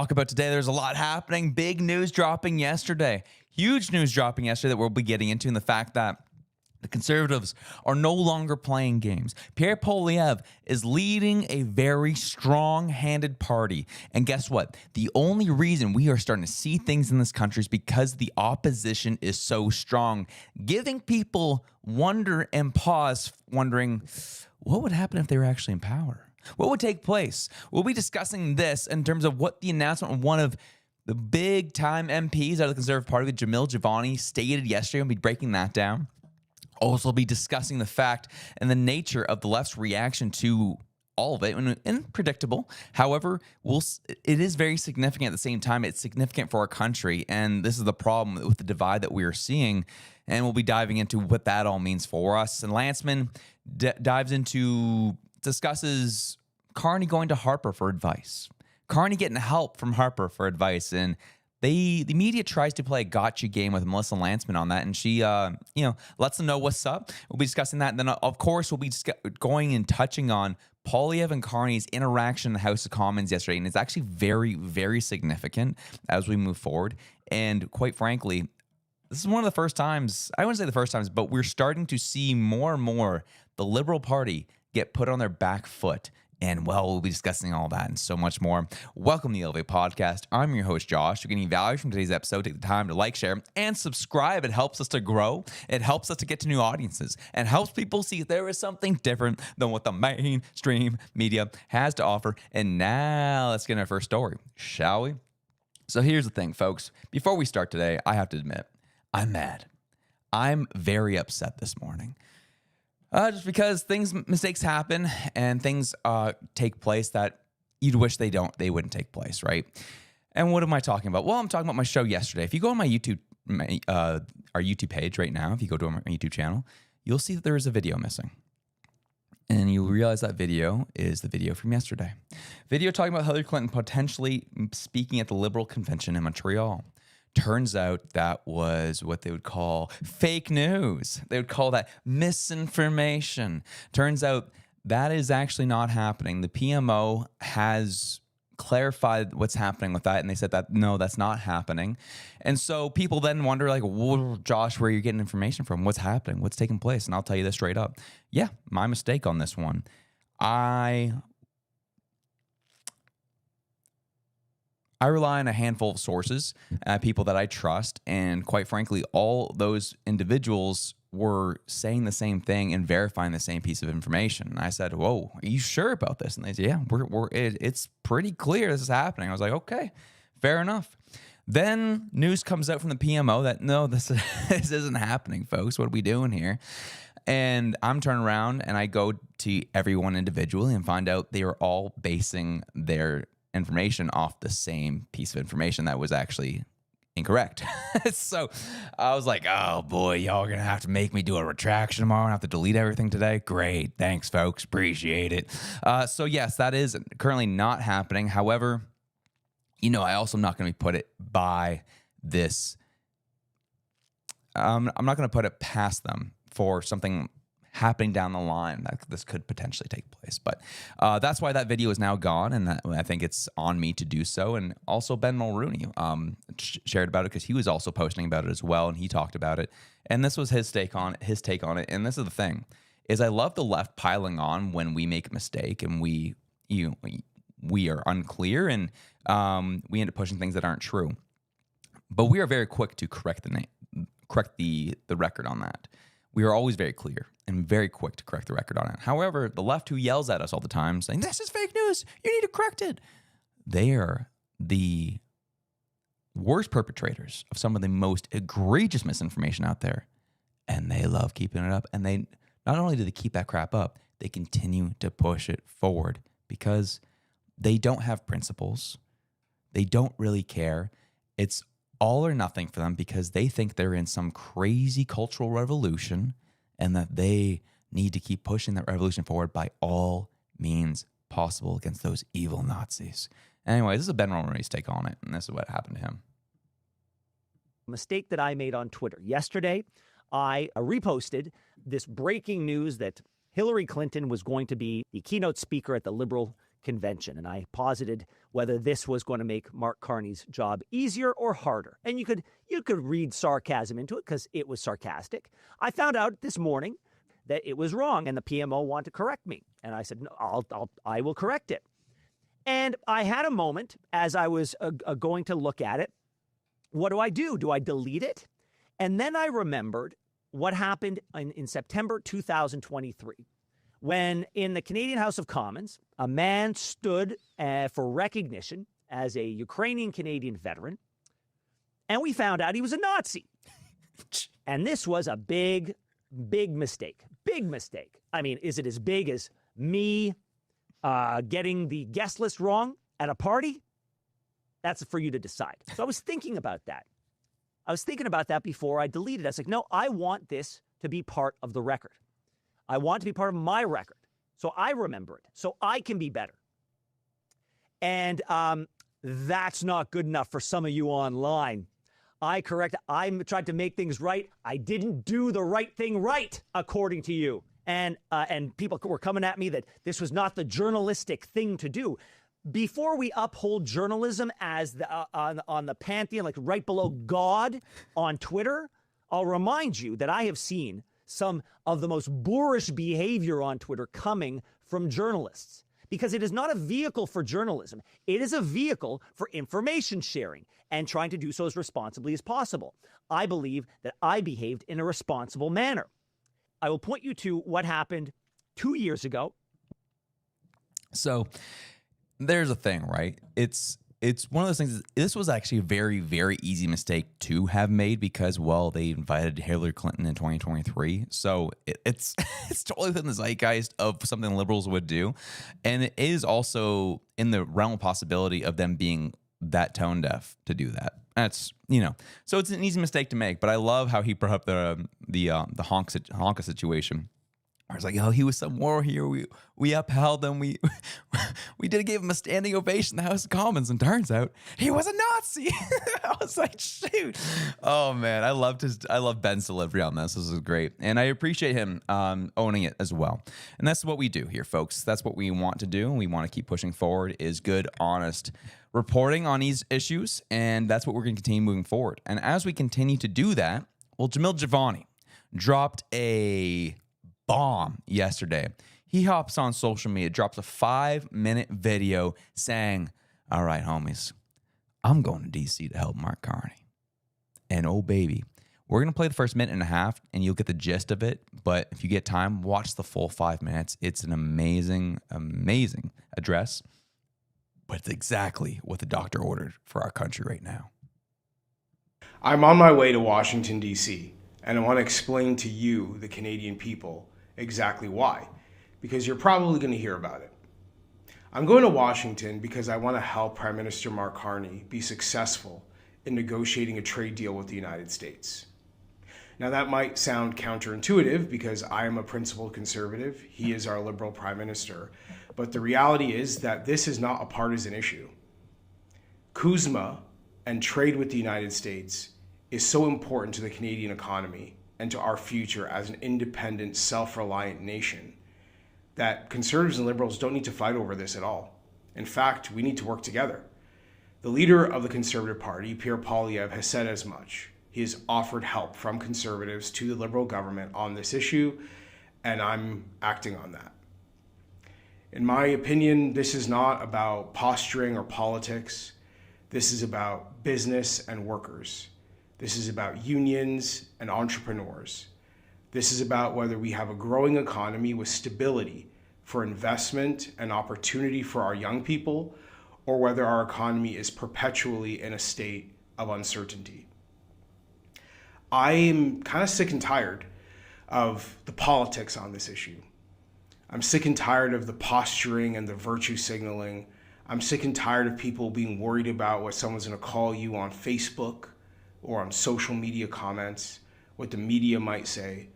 Talk about today. There's a lot happening. Big news dropping yesterday. Huge news dropping yesterday that we'll be getting into, and the fact that the Conservatives are no longer playing games. Pierre Poilievre is leading a very strong-handed party. And guess what? The only reason we are starting to see things in this country is because the opposition is so strong, giving people wonder and pause, wondering what would happen if they were actually in power? What would take place? We'll be discussing this in terms of what the announcement of one of the big-time MPs out of the Conservative Party, Jamil Jivani, stated yesterday. We'll be breaking that down. Also be discussing the fact and the nature of the left's reaction to all of it, and predictable. However, it is very significant at the same time. It's significant for our country, and this is the problem with the divide that we are seeing, and we'll be diving into what that all means for us. And Lanceman discusses Carney going to Harper for advice. Carney getting help from Harper for advice, and the media tries to play a gotcha game with Melissa Lanceman on that, and she, lets them know what's up. We'll be discussing that, and then, of course, we'll be going and touching on Poilievre and Carney's interaction in the House of Commons yesterday, and it's actually very, very significant as we move forward. And quite frankly, this is one of the first times, I wouldn't say the first times, but we're starting to see more and more the Liberal Party get put on their back foot. And, well, we'll be discussing all that and so much more. Welcome to the Elevate Podcast. I'm your host, Josh. You're getting value from today's episode. Take the time to like, share, and subscribe. It helps us to grow. It helps us to get to new audiences and helps people see there is something different than what the mainstream media has to offer. And now let's get into our first story, shall we? So here's the thing, folks. Before we start today, I have to admit, I'm mad. I'm very upset this morning. Just because mistakes happen and things take place that you'd wish they wouldn't take place, right? And what am I talking about? Well, I'm talking about my show yesterday. If you go on my YouTube, our YouTube page right now, if you go to our YouTube channel, you'll see that there is a video missing. And you'll realize that video is the video from yesterday. Video talking about Hillary Clinton potentially speaking at the Liberal Convention in Montreal. Turns out that was what they would call fake news. They would call that misinformation. Turns out that is actually not happening. The PMO has clarified what's happening with that, and they said that, no, that's not happening. And so people then wonder, like, well, Josh, where are you getting information from? What's happening? What's taking place? And I'll tell you this straight up. Yeah, my mistake on this one. I rely on a handful of sources, people that I trust, and quite frankly, all those individuals were saying the same thing and verifying the same piece of information. And I said, "Whoa, are you sure about this?" And they said, "Yeah, it's pretty clear this is happening." I was like, "Okay, fair enough." Then news comes out from the PMO that no, this isn't happening, folks. What are we doing here? And I'm turning around and I go to everyone individually and find out they are all basing their information off the same piece of information that was actually incorrect. So I was like, oh boy, y'all are going to have to make me do a retraction tomorrow and have to delete everything today. Great. Thanks, folks. Appreciate it. So yes, that is currently not happening. However, I also am not going to be put it by this. I'm not going to put it past them for something happening down the line that this could potentially take place. But that's why that video is now gone, and I think it's on me to do so. And also Ben Mulrooney shared about it because he was also posting about it as well, and he talked about it. And this was his take on it. And this is the thing, is I love the left piling on when we make a mistake and we are unclear and we end up pushing things that aren't true. But we are very quick to correct the record on that. We are always very clear and very quick to correct the record on it. However, the left, who yells at us all the time saying, "This is fake news, you need to correct it," they are the worst perpetrators of some of the most egregious misinformation out there. And they love keeping it up. And they not only do they keep that crap up, they continue to push it forward because they don't have principles. They don't really care. It's all or nothing for them because they think they're in some crazy cultural revolution and that they need to keep pushing that revolution forward by all means possible against those evil Nazis. Anyway, this is Ben Mulrooney's take on it, and this is what happened to him. Mistake that I made on Twitter. Yesterday, I reposted this breaking news that Hillary Clinton was going to be the keynote speaker at the Liberal convention, and I posited whether this was going to make Mark Carney's job easier or harder. And you could read sarcasm into it because it was sarcastic. I found out this morning that it was wrong, and the PMO wanted to correct me. And I said, no, I will correct it. And I had a moment as I was going to look at it. What do? Do I delete it? And then I remembered what happened in September 2023. When in the Canadian House of Commons, a man stood for recognition as a Ukrainian-Canadian veteran, and we found out he was a Nazi. And this was a big mistake. Big mistake. I mean, is it as big as me getting the guest list wrong at a party? That's for you to decide. So I was thinking about that. I was thinking about that before I deleted it. I was like, no, I want this to be part of the record. I want it to be part of my record, so I remember it, so I can be better. And that's not good enough for some of you online. I tried to make things right. I didn't do the right thing right, according to you. And people were coming at me that this was not the journalistic thing to do. Before we uphold journalism as on the pantheon, like right below God on Twitter, I'll remind you that I have seen some of the most boorish behavior on Twitter coming from journalists, because it is not a vehicle for journalism. It is a vehicle for information sharing and trying to do so as responsibly as possible. I believe that I behaved in a responsible manner. I will point you to what happened 2 years ago. So there's a thing, right? It's one of those things. This was actually a very, very easy mistake to have made because, well, they invited Hillary Clinton in 2023. So it's totally within the zeitgeist of something liberals would do. And it is also in the realm of possibility of them being that tone deaf to do that. That's, so it's an easy mistake to make. But I love how he brought up the Honka situation. I was like, oh, he was some war hero. We upheld him. We did give him a standing ovation in the House of Commons, and turns out he was a Nazi. I was like, shoot. Oh man, I love Ben's delivery on this. This is great, and I appreciate him owning it as well. And that's what we do here, folks. That's what we want to do, and we want to keep pushing forward. Is good, honest reporting on these issues, and that's what we're going to continue moving forward. And as we continue to do that, well, Jamil Javani dropped a bomb yesterday. He hops on social media, drops a 5-minute video saying, all right, homies, I'm going to DC to help Mark Carney. And oh, baby, we're going to play the first minute and a half and you'll get the gist of it. But if you get time, watch the full 5 minutes. It's an amazing, amazing address. But it's exactly what the doctor ordered for our country right now. I'm on my way to Washington, D.C., and I want to explain to you, the Canadian people, exactly why, because you're probably going to hear about it. I'm going to Washington because I want to help Prime Minister Mark Carney be successful in negotiating a trade deal with the United States. Now that might sound counterintuitive because I am a principled conservative, he is our liberal Prime Minister, but the reality is that this is not a partisan issue. CUSMA and trade with the United States is so important to the Canadian economy and to our future as an independent, self-reliant nation that conservatives and liberals don't need to fight over this at all. In fact, we need to work together. The leader of the Conservative Party, Pierre Poilievre, has said as much. He has offered help from conservatives to the Liberal government on this issue, and I'm acting on that. In my opinion, this is not about posturing or politics. This is about business and workers. This is about unions and entrepreneurs. This is about whether we have a growing economy with stability for investment and opportunity for our young people, or whether our economy is perpetually in a state of uncertainty. I am kind of sick and tired of the politics on this issue. I'm sick and tired of the posturing and the virtue signaling. I'm sick and tired of people being worried about what someone's going to call you on Facebook or on social media comments, what the media might say.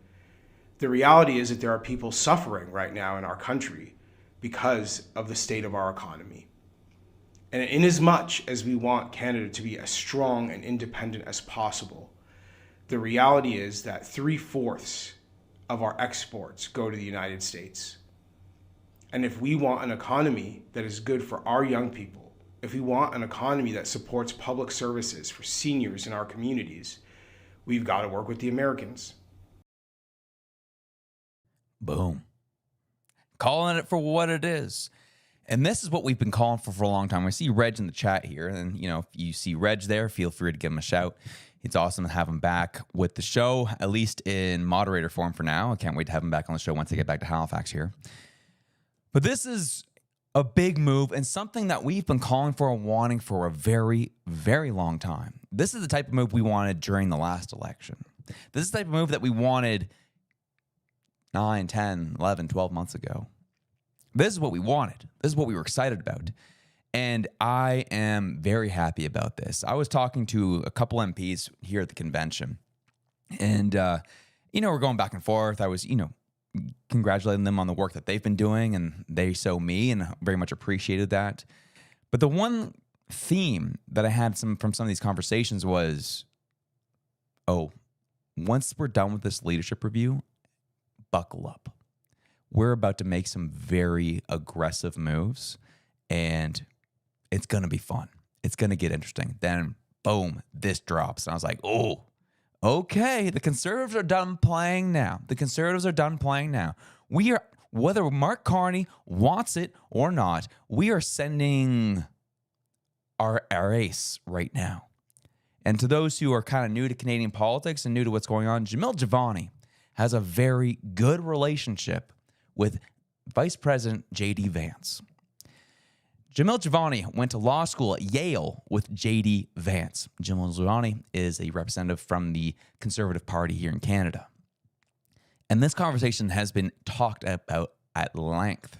The reality is that there are people suffering right now in our country because of the state of our economy. And inasmuch as we want Canada to be as strong and independent as possible, the reality is that 3/4 of our exports go to the United States. And if we want an economy that is good for our young people, if we want an economy that supports public services for seniors in our communities, we've got to work with the Americans. Boom. Calling it for what it is. And this is what we've been calling for a long time. We see Reg in the chat here. And, you know, if you see Reg there, feel free to give him a shout. It's awesome to have him back with the show, at least in moderator form for now. I can't wait to have him back on the show once I get back to Halifax here. But this is a big move and something that we've been calling for and wanting for a very, very long time. This is the type of move we wanted during the last election. This is the type of move that we wanted 9, 10, 11, 12 months ago. This is what we wanted. This is what we were excited about. And I am very happy about this. I was talking to a couple MPs here at the convention. And, we're going back and forth. I was, congratulating them on the work that they've been doing. And they so me, and very much appreciated that. But the one theme that I had from some of these conversations was, once we're done with this leadership review, buckle up. We're about to make some very aggressive moves, and it's going to be fun. It's going to get interesting. Then, boom, this drops. And I was like, okay, the Conservatives are done playing now. We are, whether Mark Carney wants it or not, we are sending our ace right now. And to those who are kind of new to Canadian politics and new to what's going on, Jamil Javani has a very good relationship with Vice President J.D. Vance. Jamil Javani went to law school at Yale with J.D. Vance. Jamil Javani is a representative from the Conservative Party here in Canada. And this conversation has been talked about at length,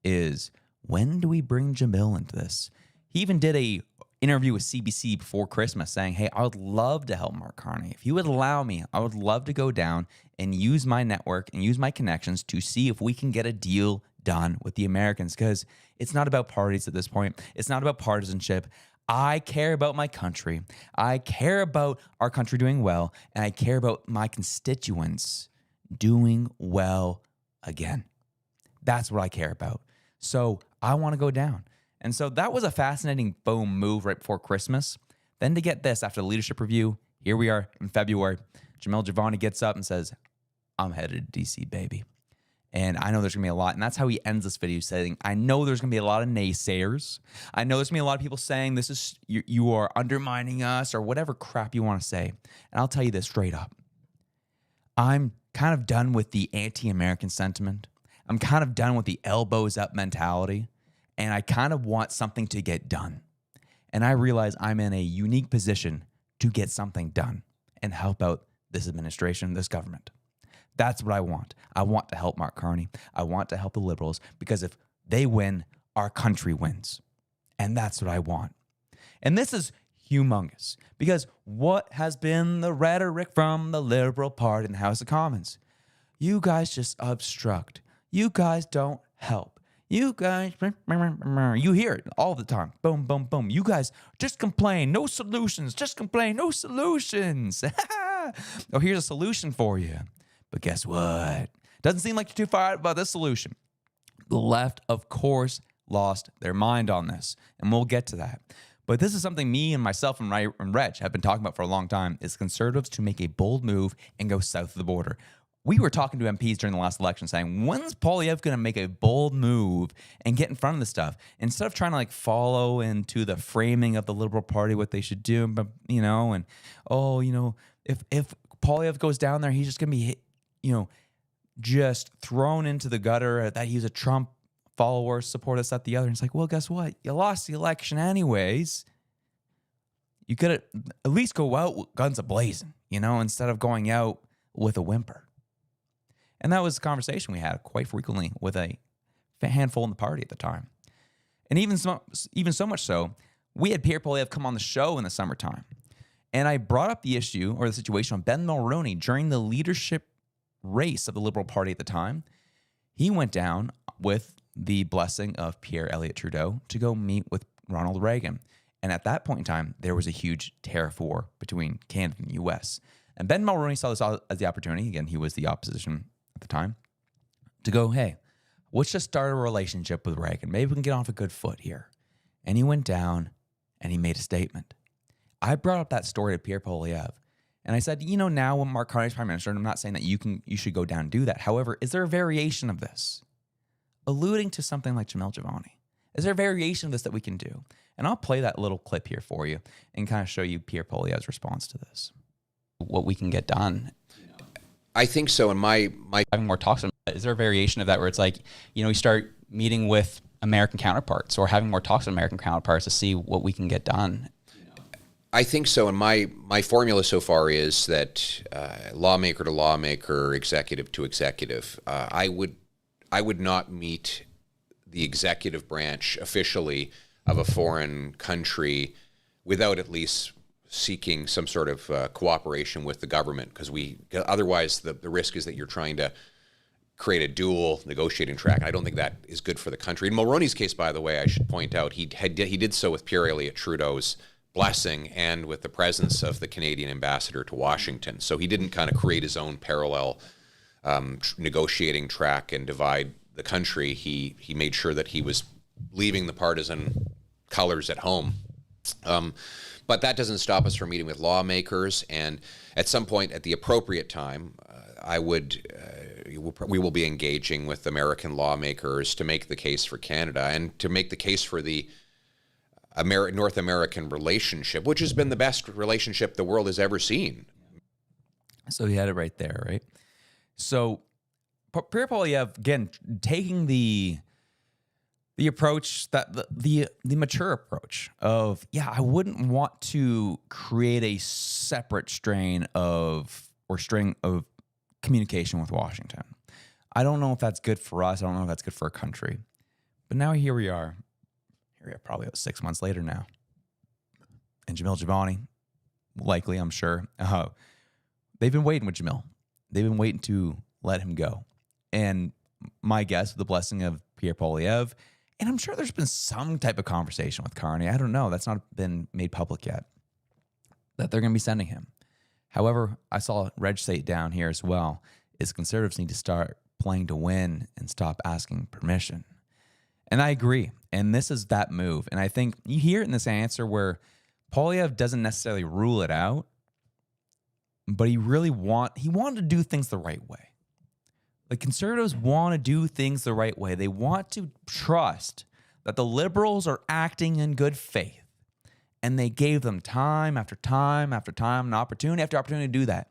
is when do we bring Jamil into this? He even did a interview with CBC before Christmas saying, hey, I would love to help Mark Carney. If you would allow me, I would love to go down and use my network and use my connections to see if we can get a deal done with the Americans, because it's not about parties at this point. It's not about partisanship. I care about my country. I care about our country doing well, and I care about my constituents doing well again. That's what I care about. So I want to go down. And so that was a fascinating boom move right before Christmas. Then to get this after the leadership review, here we are in February. Jamil Javani gets up and says, I'm headed to DC, baby. And I know there's going to be a lot. And that's how he ends this video saying, I know there's going to be a lot of naysayers. I know there's going to be a lot of people saying this is you are undermining us or whatever crap you want to say. And I'll tell you this straight up. I'm kind of done with the anti-American sentiment. I'm kind of done with the elbows up mentality. And I kind of want something to get done. And I realize I'm in a unique position to get something done and help out this administration, this government. That's what I want. I want to help Mark Carney. I want to help the Liberals, because if they win, our country wins. And that's what I want. And this is humongous, because what has been the rhetoric from the Liberal Party in the House of Commons? You guys just obstruct. You guys don't help. You guys, you hear it all the time. Boom, boom, boom. You guys just complain. No solutions. Just complain. No solutions. Oh, here's a solution for you. But guess what? Doesn't seem like you're too far out about this solution. The left, of course, lost their mind on this. And we'll get to that. But this is something me and myself and Reg have been talking about for a long time, is Conservatives to make a bold move and go south of the border. We were talking to MPs during the last election saying, when's Poilievre going to make a bold move and get in front of this stuff? Instead of trying to follow into the framing of the Liberal Party, what they should do, but, if Poilievre goes down there, he's just going to be, just thrown into the gutter that he's a Trump follower, support this, that, the other. And it's like, well, guess what? You lost the election anyways. You could at least go out with guns a-blazing, instead of going out with a whimper. And that was a conversation we had quite frequently with a handful in the party at the time. And even so much so, we had Pierre Poilievre come on the show in the summertime. And I brought up the issue or the situation of Ben Mulroney during the leadership race of the Liberal Party at the time. He went down with the blessing of Pierre Elliott Trudeau to go meet with Ronald Reagan. And at that point in time, there was a huge tariff war between Canada and the U.S. And Ben Mulroney saw this as the opportunity. Again, he was the opposition at the time, to go, hey, let's just start a relationship with Reagan. Maybe we can get off a good foot here. And he went down and he made a statement. I brought up that story to Pierre Poilievre. And I said, now when Mark Carney is prime minister, and I'm not saying that you should go down and do that. However, is there a variation of this? Alluding to something like Jamil Jivani. Is there a variation of this that we can do? And I'll play that little clip here for you and kind of show you Pierre Poilievre's response to this. What we can get done. I think so. And my having more talks, is there a variation of that where it's like, we start meeting with American counterparts or having more talks with American counterparts to see what we can get done? I think so. And my formula so far is that lawmaker to lawmaker, executive to executive. I would not meet the executive branch officially of a foreign country without at least seeking some sort of cooperation with the government, because otherwise the risk is that you're trying to create a dual negotiating track. And I don't think that is good for the country. In Mulroney's case, by the way, I should point out, he did so with Pierre Elliott Trudeau's blessing and with the presence of the Canadian ambassador to Washington. So he didn't kind of create his own parallel negotiating track and divide the country. He made sure that he was leaving the partisan colors at home. But that doesn't stop us from meeting with lawmakers. And at some point, at the appropriate time, we will be engaging with American lawmakers to make the case for Canada and to make the case for the North American relationship, which has been the best relationship the world has ever seen. So he had it right there, right? So Pierre Poilievre, again, taking the approach that the mature approach of, I wouldn't want to create a separate string of communication with Washington. I don't know if that's good for us. I don't know if that's good for our country. But now here we are probably 6 months later now. And Jamil Jivani, likely, I'm sure, they've been waiting with Jamil. They've been waiting to let him go. And my guess, with the blessing of Pierre Poilievre, and I'm sure there's been some type of conversation with Carney. I don't know. That's not been made public yet, that they're going to be sending him. However, I saw Reg say it down here as well, is Conservatives need to start playing to win and stop asking permission. And I agree. And this is that move. And I think you hear it in this answer where Poilievre doesn't necessarily rule it out, but he wanted to do things the right way. The Conservatives want to do things the right way. They want to trust that the Liberals are acting in good faith. And they gave them time after time after time and opportunity after opportunity to do that.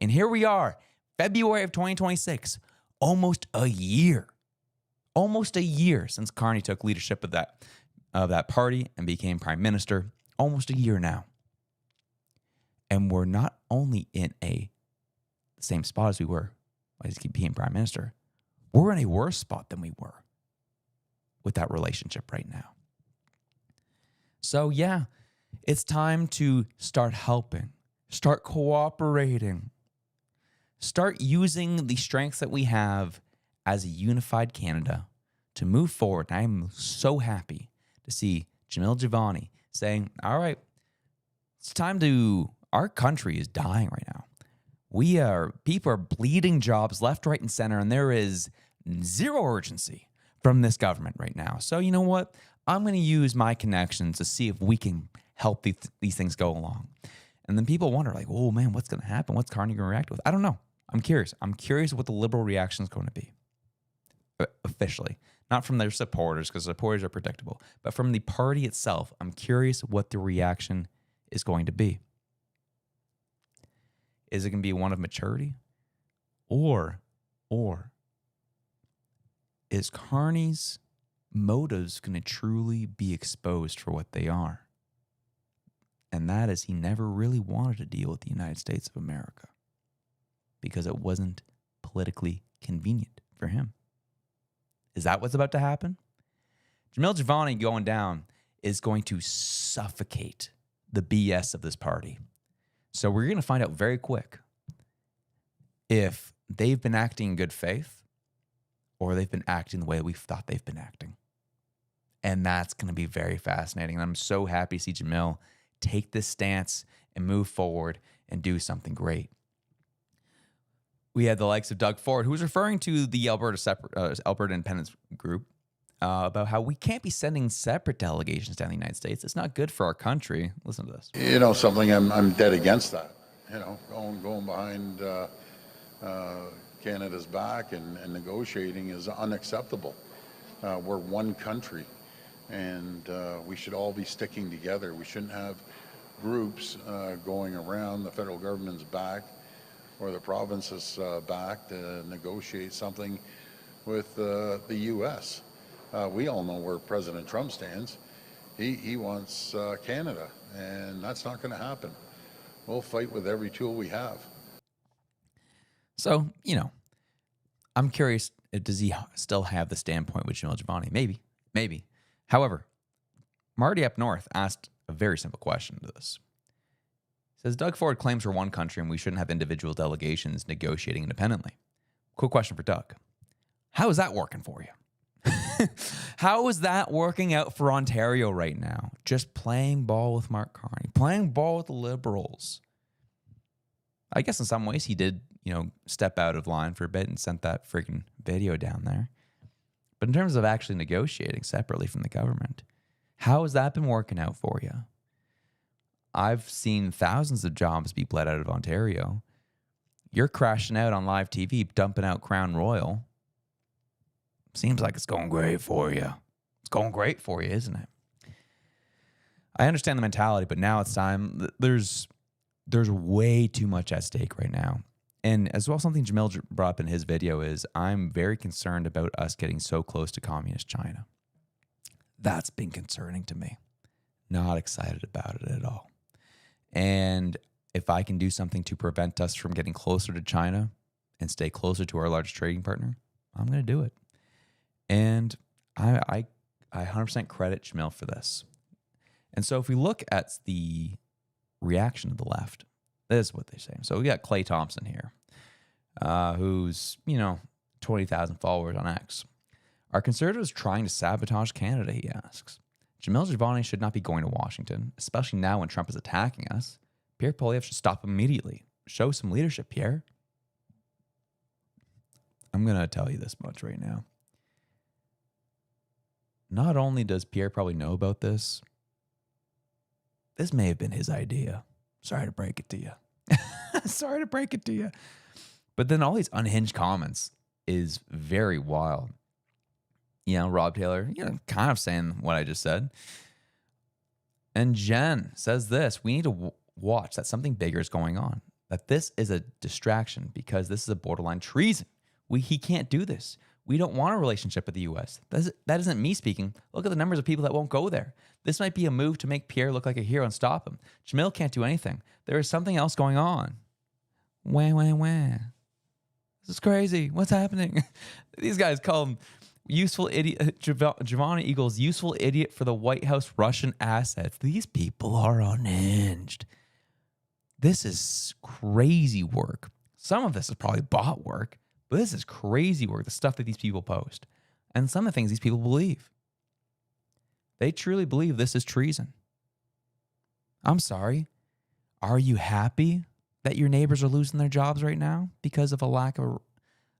And here we are, February of 2026, almost a year since Carney took leadership of that party and became prime minister. Almost a year now. And we're not only in the same spot as we were as he became prime minister, we're in a worse spot than we were with that relationship right now. So it's time to start helping, start cooperating, start using the strengths that we have as a unified Canada to move forward. And I'm so happy to see Jamil Jivani saying, all right, it's time our country is dying right now. People are bleeding jobs left, right, and center, and there is zero urgency from this government right now. So you know what? I'm going to use my connections to see if we can help these things go along. And then people wonder, like, oh man, what's going to happen? What's Carney going to react with? I don't know. I'm curious. I'm curious what the Liberal reaction is going to be. Officially. Not from their supporters, because supporters are predictable, but from the party itself. I'm curious what the reaction is going to be. Is it going to be one of maturity? Or is Carney's motives going to truly be exposed for what they are? And that is, he never really wanted to deal with the United States of America because it wasn't politically convenient for him. Is that what's about to happen? Jamil Jivani going down is going to suffocate the BS of this party. So we're going to find out very quick if they've been acting in good faith or they've been acting the way we thought they've been acting. And that's going to be very fascinating. And I'm so happy to see Jamil take this stance and move forward and do something great. we had the likes of Doug Ford, who was referring to the Alberta Independence Group about how we can't be sending separate delegations down the United States. It's not good for our country. Listen to this. You know, something I'm dead against that. You know, going behind Canada's back and negotiating is unacceptable. We're one country, and we should all be sticking together. We shouldn't have groups going around the federal government's back or the province's back to negotiate something with the U.S. We all know where President Trump stands. He wants Canada, and that's not going to happen. We'll fight with every tool we have. So, you know, I'm curious, does he still have the standpoint with Jamil Jivani? Maybe. However, Marty up north asked a very simple question to this. He says, Doug Ford claims we're one country and we shouldn't have individual delegations negotiating independently. Quick question for Doug. How is that working for you? How is that working out for Ontario right now? Just playing ball with Mark Carney, playing ball with the Liberals. I guess in some ways he did, you know, step out of line for a bit and sent that freaking video down there. But in terms of actually negotiating separately from the government, how has that been working out for you? I've seen thousands of jobs be bled out of Ontario. You're crashing out on live TV, dumping out Crown Royal. Seems like it's going great for you. It's going great for you, isn't it? I understand the mentality, but now it's time. There's way too much at stake right now. And as well, something Jamil brought up in his video is I'm very concerned about us getting so close to communist China. That's been concerning to me. Not excited about it at all. And if I can do something to prevent us from getting closer to China and stay closer to our largest trading partner, I'm going to do it. And I 100% credit Jamil for this. And so if we look at the reaction of the left, this is what they say. So we got Clay Thompson here, who's, 20,000 followers on X. Are conservatives trying to sabotage Canada, he asks. Jamil Jivani should not be going to Washington, especially now when Trump is attacking us. Pierre Poilievre should stop immediately. Show some leadership, Pierre. I'm going to tell you this much right now. Not only does Pierre probably know about this, this may have been his idea. Sorry to break it to you. But then all these unhinged comments is very wild. Rob Taylor, kind of saying what I just said. And Jen says this, we need to watch that something bigger is going on. That this is a distraction because this is a borderline treason. He can't do this. We don't want a relationship with the U.S. That isn't me speaking. Look at the numbers of people that won't go there. This might be a move to make Pierre look like a hero and stop him. Jamil can't do anything. There is something else going on. Wah. This is crazy. What's happening? These guys call him useful idiot. Jivani equals useful idiot for the White House Russian assets. These people are unhinged. This is crazy work. Some of this is probably bot work, but this is crazy work, the stuff that these people post. And some of the things these people believe. They truly believe this is treason. I'm sorry. Are you happy that your neighbors are losing their jobs right now because of a lack of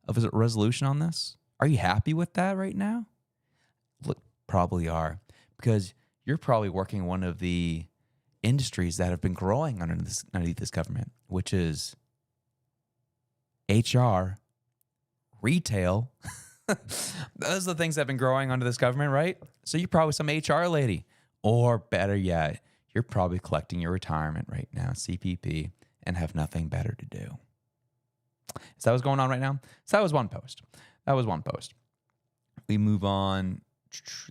a resolution on this? Are you happy with that right now? Look, probably are, because you're probably working one of the industries that have been growing underneath this government, which is HR, retail. Those are the things that have been growing under this government, right? So you're probably some HR lady, or better yet, you're probably collecting your retirement right now, CPP, and have nothing better to do. Is that what's going on right now? So that was one post. We move on.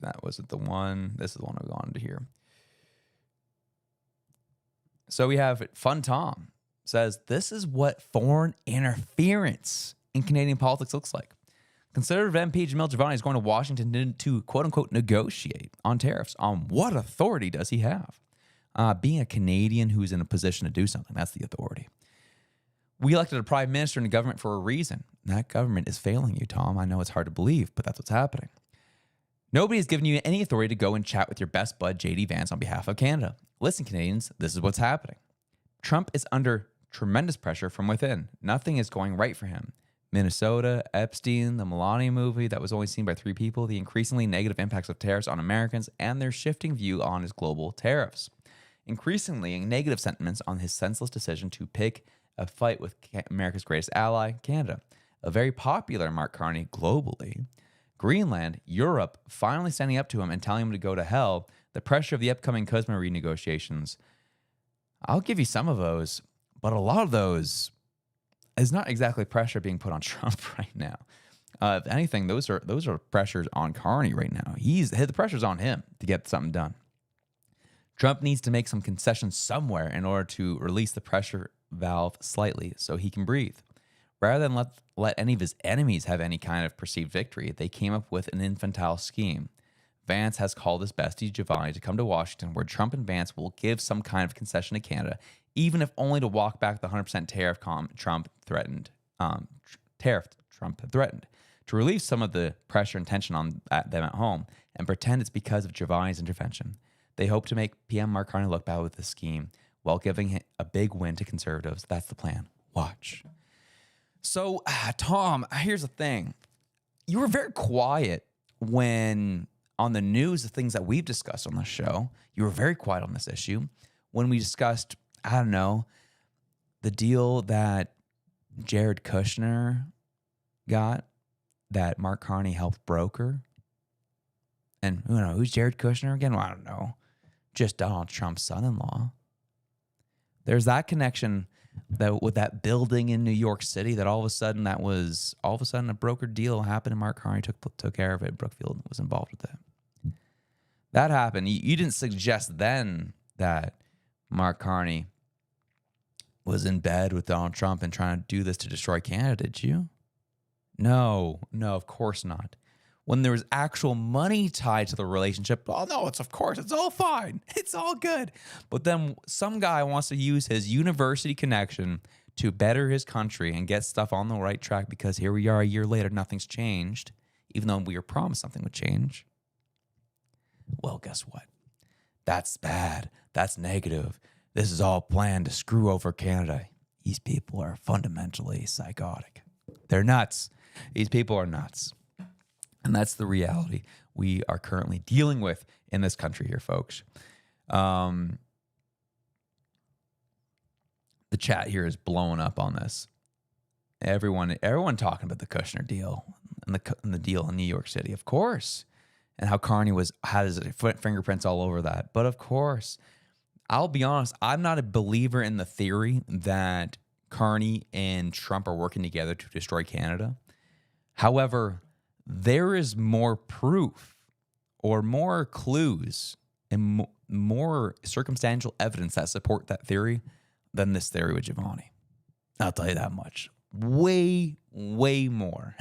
That wasn't the one. This is the one we've gone to here. So we have Fun Tom says, this is what foreign interference in Canadian politics looks like. Conservative MP Jamil Jivani is going to Washington to quote-unquote negotiate on tariffs. On what authority does he have? Being a Canadian who's in a position to do something, that's the authority. We elected a prime minister in the government for a reason. That government is failing you, Tom. I know it's hard to believe, but that's what's happening. Nobody has given you any authority to go and chat with your best bud, J.D. Vance, on behalf of Canada. Listen, Canadians, this is what's happening. Trump is under tremendous pressure from within. Nothing is going right for him. Minnesota, Epstein, the Melania movie that was only seen by 3 people, the increasingly negative impacts of tariffs on Americans, and their shifting view on his global tariffs. Increasingly negative sentiments on his senseless decision to pick a fight with America's greatest ally, Canada. A very popular Mark Carney globally. Greenland, Europe, finally standing up to him and telling him to go to hell. The pressure of the upcoming CUSMA renegotiations. I'll give you some of those, but a lot of those is not exactly pressure being put on Trump right now. If anything, those are pressures on Carney right now. The pressure's on him to get something done. Trump needs to make some concessions somewhere in order to release the pressure valve slightly so he can breathe. Rather than let any of his enemies have any kind of perceived victory, they came up with an infantile scheme. Vance has called his bestie Giovanni to come to Washington, where Trump and Vance will give some kind of concession to Canada, even if only to walk back the 100% tariff Trump threatened, to relieve some of the pressure and tension on them at home, and pretend it's because of Giovanni's intervention. They hope to make PM Mark Carney look bad with this scheme, while giving a big win to conservatives. That's the plan. Watch. So, Tom, here's the thing. You were very quiet when, on the news, the things that we've discussed on the show, you were very quiet on this issue. When we discussed, I don't know, the deal that Jared Kushner got, that Mark Carney helped broker. And who's Jared Kushner again? Well, I don't know. Just Donald Trump's son-in-law. There's that connection that with that building in New York City that all of a sudden a brokered deal happened and Mark Carney took care of it. Brookfield was involved with that. That happened. You didn't suggest then that Mark Carney was in bed with Donald Trump and trying to do this to destroy Canada, did you? No, of course not. When there was actual money tied to the relationship, oh no, it's all fine. It's all good. But then some guy wants to use his university connection to better his country and get stuff on the right track because here we are a year later, nothing's changed, even though we were promised something would change. Well, guess what? That's bad. That's negative. This is all planned to screw over Canada. These people are fundamentally psychotic. They're nuts. These people are nuts. And that's the reality we are currently dealing with in this country here, folks. The chat here is blowing up on this. Everyone talking about the Kushner deal and the deal in New York City, of course, and how Carney had his fingerprints all over that. But of course, I'll be honest, I'm not a believer in the theory that Carney and Trump are working together to destroy Canada. However, there is more proof or more clues and more circumstantial evidence that support that theory than this theory with Giovanni. I'll tell you that much. Way more.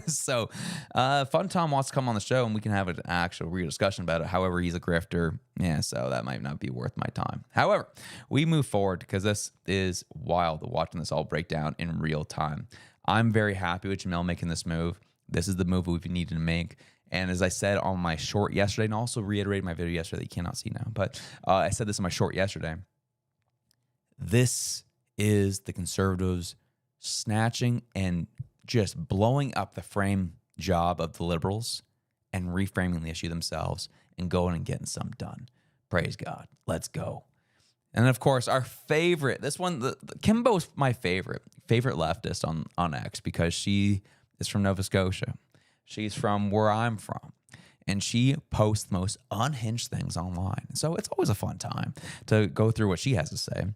So, Fun Tom wants to come on the show and we can have an actual real discussion about it. However, he's a grifter. Yeah, so that might not be worth my time. However, we move forward because this is wild, watching this all break down in real time. I'm very happy with Jamil making this move. This is the move we've needed to make. And as I said on my short yesterday, and also reiterated my video yesterday that you cannot see now, but I said this in my short yesterday. This is the conservatives snatching and just blowing up the frame job of the liberals and reframing the issue themselves and going and getting some done. Praise God. Let's go. And of course, our favorite, this one, Kimbo's my favorite leftist on X because she is from Nova Scotia. She's from where I'm from. And she posts the most unhinged things online. So it's always a fun time to go through what she has to say.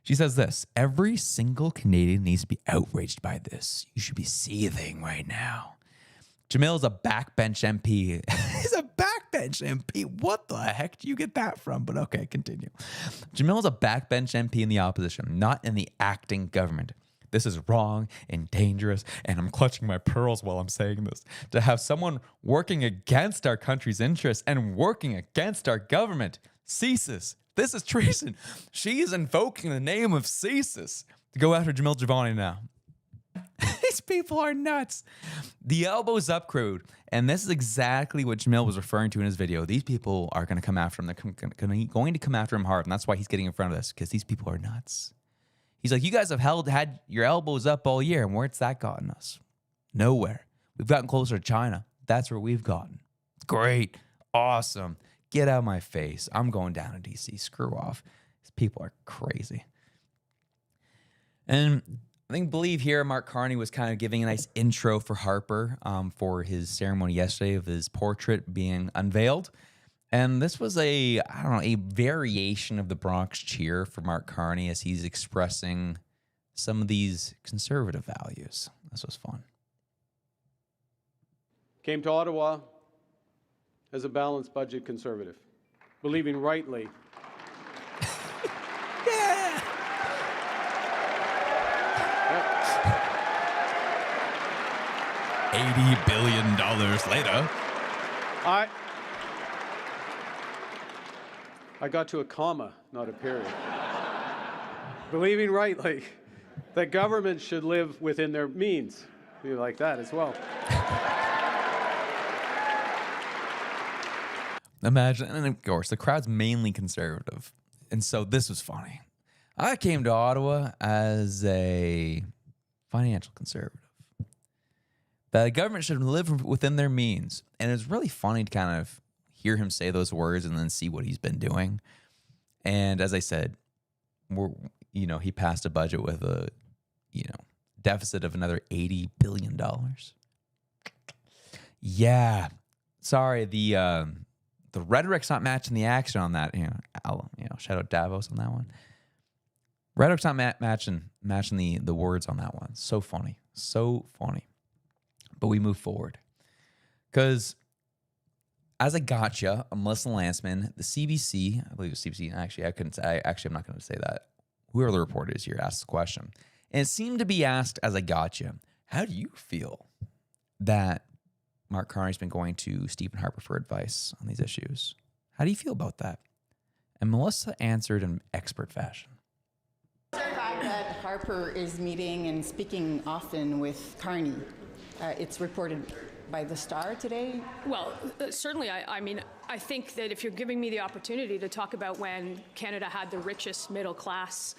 She says this: every single Canadian needs to be outraged by this. You should be seething right now. Jamil is a backbench MP. He's a backbench MP. What the heck do you get that from? But okay, continue. Jamil is a backbench MP in the opposition, not in the acting government. This is wrong and dangerous, and I'm clutching my pearls while I'm saying this. To have someone working against our country's interests and working against our government ceases. This is treason. She is invoking the name of CSIS to go after Jamil Giovanni now. These people are nuts. The elbows up crude. And this is exactly what Jamil was referring to in his video. These people are going to come after him. They're going to come after him hard. And that's why he's getting in front of this, because these people are nuts. He's like, you guys have had your elbows up all year, and where's that gotten us? Nowhere. We've gotten closer to China. That's where we've gotten. Great. Awesome. Get out of my face. I'm going down to D.C. Screw off. These people are crazy. And I believe here Mark Carney was kind of giving a nice intro for Harper for his ceremony yesterday of his portrait being unveiled. And this was a variation of the Bronx cheer for Mark Carney as he's expressing some of these conservative values. This was fun. Came to Ottawa as a balanced budget conservative, believing rightly. Yeah. $80 billion later. I got to a comma, not a period. Believing rightly that government should live within their means. You like that as well. Imagine, and of course, the crowd's mainly conservative. And so this was funny. I came to Ottawa as a financial conservative. That the government should live within their means. And it's really funny to kind of hear him say those words and then see what he's been doing. And as I said, he passed a budget with a, deficit of another $80 billion. Yeah. Sorry, the rhetoric's not matching the action on that. Shout out Davos on that one. Rhetoric's not matching the words on that one. So funny. But we move forward. Because as a gotcha, Melissa Landsman, the CBC, I believe it was CBC, I'm not going to say that. Whoever the reporter is here asked the question. And it seemed to be asked as a gotcha. How do you feel that Mark Carney's been going to Stephen Harper for advice on these issues? How do you feel about that? And Melissa answered in expert fashion. The fact that Harper is meeting and speaking often with Carney, it's reported by the Star today. Well, certainly, I think that if you're giving me the opportunity to talk about when Canada had the richest middle class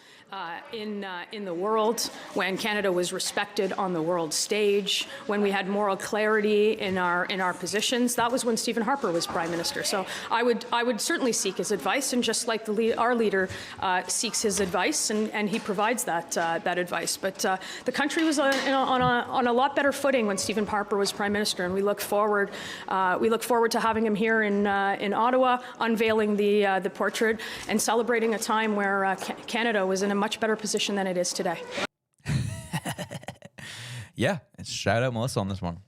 in the world, when Canada was respected on the world stage, when we had moral clarity in our positions, that was when Stephen Harper was Prime Minister. So I would certainly seek his advice, and just like our leader seeks his advice, and he provides that advice. But the country was on a lot better footing when Stephen Harper was Prime Minister, and we look forward to having him here in Ottawa, unveiling the portrait and celebrating a time where Canada was in a much better position than it is today. Yeah, and shout out Melissa on this one.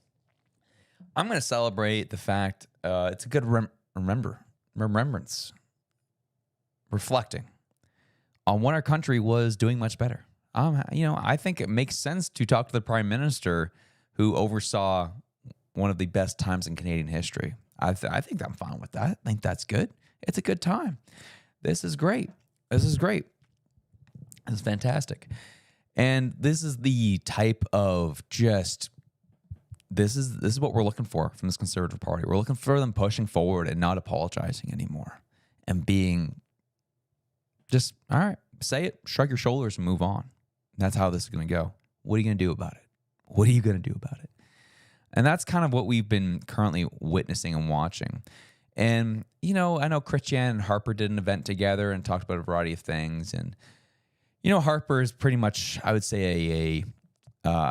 I'm going to celebrate the fact it's a good remembrance, reflecting on when our country was doing much better. I think it makes sense to talk to the Prime Minister who oversaw one of the best times in Canadian history. I think I'm fine with that. I think that's good. It's a good time. This is great. This is fantastic. And this is the type of this is what we're looking for from this Conservative Party. We're looking for them pushing forward and not apologizing anymore and being just, all right, say it, shrug your shoulders and move on. That's how this is going to go. What are you going to do about it? What are you going to do about it? And that's kind of what we've been currently witnessing and watching. And, I know Christian and Harper did an event together and talked about a variety of things. And, Harper is pretty much, I would say,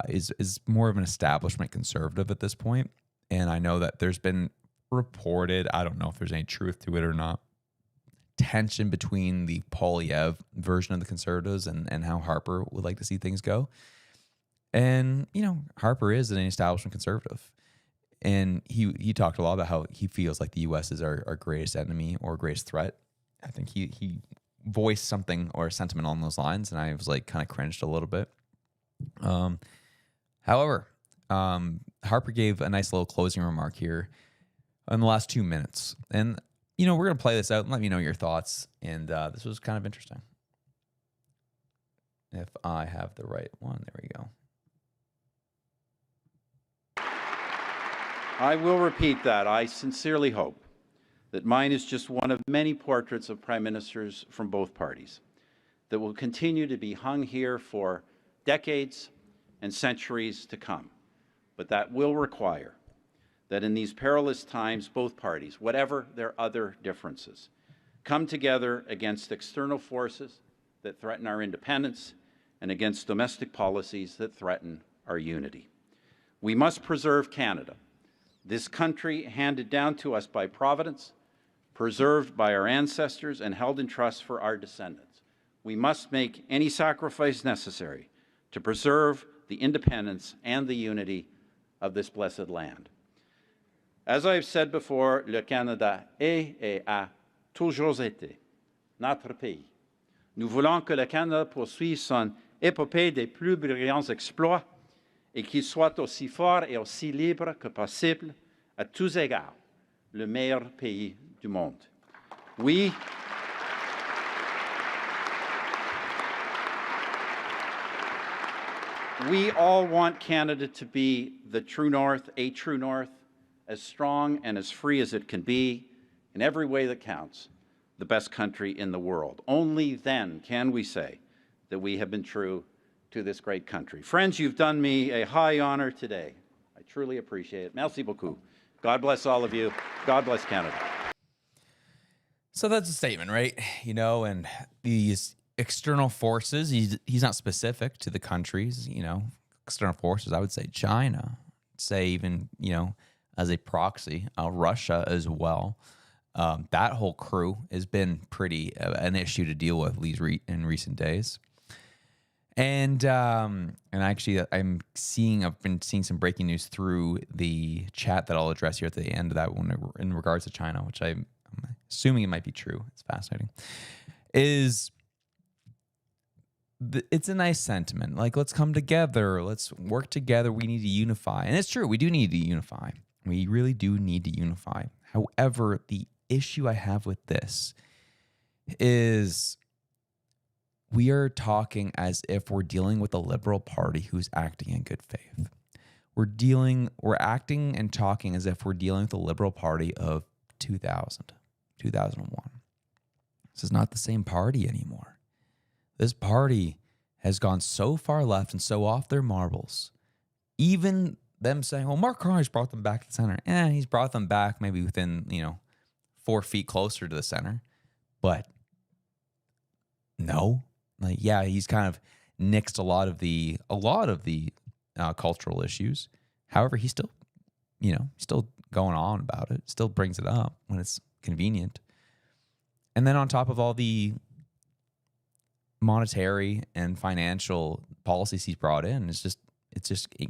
is more of an establishment conservative at this point. And I know that there's been reported, I don't know if there's any truth to it or not, tension between the Poilievre version of the Conservatives and how Harper would like to see things go. And, Harper is an establishment conservative. And he talked a lot about how he feels like the U.S. is our greatest enemy or greatest threat. I think he voiced something or a sentiment along those lines, and I was like kind of cringed a little bit. However, Harper gave a nice little closing remark here in the last 2 minutes. And, we're going to play this out and let me know your thoughts. And this was kind of interesting. If I have the right one, there we go. I will repeat that. I sincerely hope that mine is just one of many portraits of prime ministers from both parties, that will continue to be hung here for decades and centuries to come. But that will require that in these perilous times, both parties, whatever their other differences, come together against external forces that threaten our independence and against domestic policies that threaten our unity. We must preserve Canada, this country handed down to us by Providence, preserved by our ancestors, and held in trust for our descendants. We must make any sacrifice necessary to preserve the independence and the unity of this blessed land. As I've said before, le Canada est et a toujours été notre pays. Nous voulons que le Canada poursuive son épopée des plus brillants exploits et qu'il soit aussi fort et aussi libre que possible, à tous égards, le meilleur pays du monde. We all want Canada to be the true north, a true north, as strong and as free as it can be, in every way that counts, the best country in the world. Only then can we say that we have been true to this great country. Friends, you've done me a high honor today. I truly appreciate it. Merci beaucoup. God bless all of you. God bless Canada. So that's a statement, right? You know, and these external forces, he's not specific to the countries, you know, external forces. I would say China, say even, you know, as a proxy, Russia as well. That whole crew has been pretty an issue to deal with in recent days. And actually, I've been seeing some breaking news through the chat that I'll address here at the end of that one in regards to China, which I'm assuming it might be true. It's fascinating. It's a nice sentiment. Like, let's come together. Let's work together. We need to unify. And it's true. We do need to unify. We really do need to unify. However, the issue I have with this is we are talking as if we're dealing with a Liberal Party who's acting in good faith. We're acting and talking as if we're dealing with the Liberal Party of 2000, 2001. This is not the same party anymore. This party has gone so far left and so off their marbles. Even them saying, well, Mark Carney's brought them back to the center. He's brought them back maybe within, 4 feet closer to the center. But no, he's kind of nixed a lot of the cultural issues. However, he's still, still going on about it, still brings it up when it's convenient. And then on top of all the monetary and financial policies he's brought in, it's just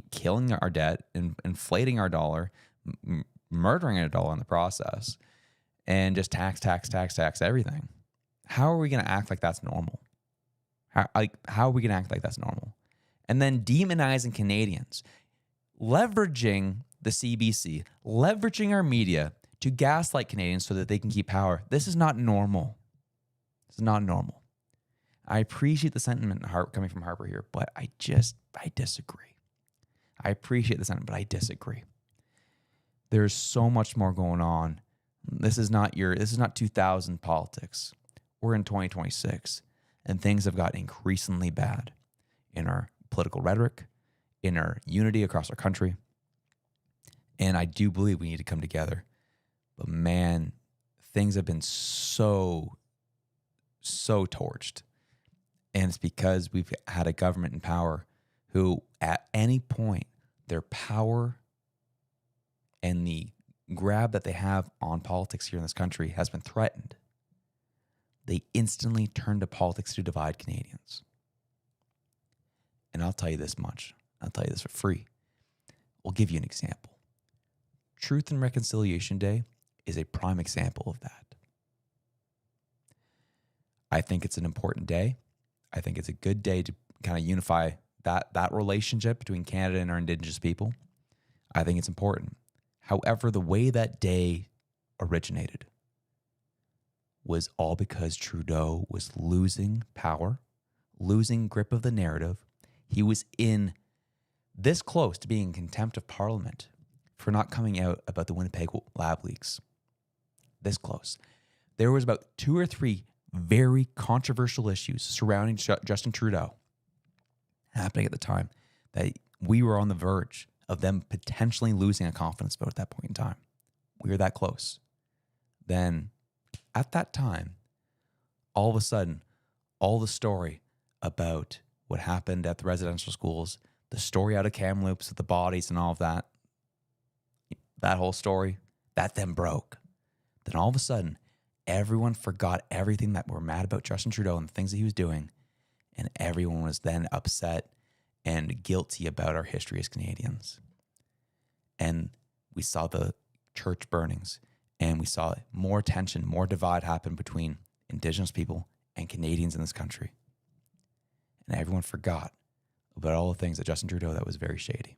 killing our debt and inflating our dollar, murdering our dollar in the process, and just tax everything. How are we going to act like that's normal? How are we going to act like that's normal? And then demonizing Canadians, leveraging the CBC, leveraging our media to gaslight Canadians so that they can keep power. This is not normal. This is not normal. I appreciate the sentiment coming from Harper here, but I disagree. I appreciate the sentiment, but I disagree. There's so much more going on. This is not 2000 politics. We're in 2026, and things have got increasingly bad in our political rhetoric, in our unity across our country. And I do believe we need to come together. But man, things have been so torched. And it's because we've had a government in power who, at any point, their power and the grab that they have on politics here in this country has been threatened. They instantly turn to politics to divide Canadians. And I'll tell you this much. I'll tell you this for free. We'll give you an example. Truth and Reconciliation Day is a prime example of that. I think it's an important day. I think it's a good day to kind of unify that relationship between Canada and our Indigenous people. I think it's important. However, the way that day originated was all because Trudeau was losing power, losing grip of the narrative. He was in this close to being in contempt of Parliament for not coming out about the Winnipeg lab leaks. This close. There was about 2 or 3 very controversial issues surrounding Justin Trudeau happening at the time that we were on the verge of them potentially losing a confidence vote at that point in time. We were that close. Then at that time, all of a sudden, all the story about what happened at the residential schools, the story out of Kamloops with the bodies and all of that, that whole story, that then broke. Then all of a sudden, everyone forgot everything that were mad about Justin Trudeau and the things that he was doing, and everyone was then upset and guilty about our history as Canadians. And we saw the church burnings, and we saw more tension, more divide happen between Indigenous people and Canadians in this country. And everyone forgot about all the things that Justin Trudeau that was very shady.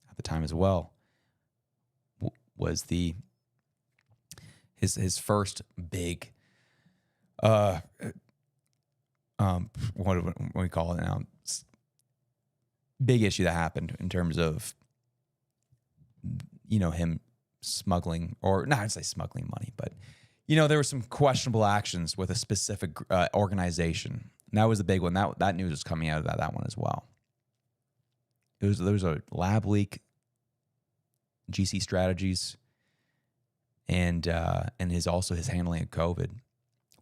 At the time as well, was his first big what do we call it now? Big issue that happened in terms of, him smuggling, or not, I'd say smuggling money, but, there were some questionable actions with a specific organization. And that was the big one. That news was coming out of that one as well. There was a lab leak, GC Strategies, and his handling of COVID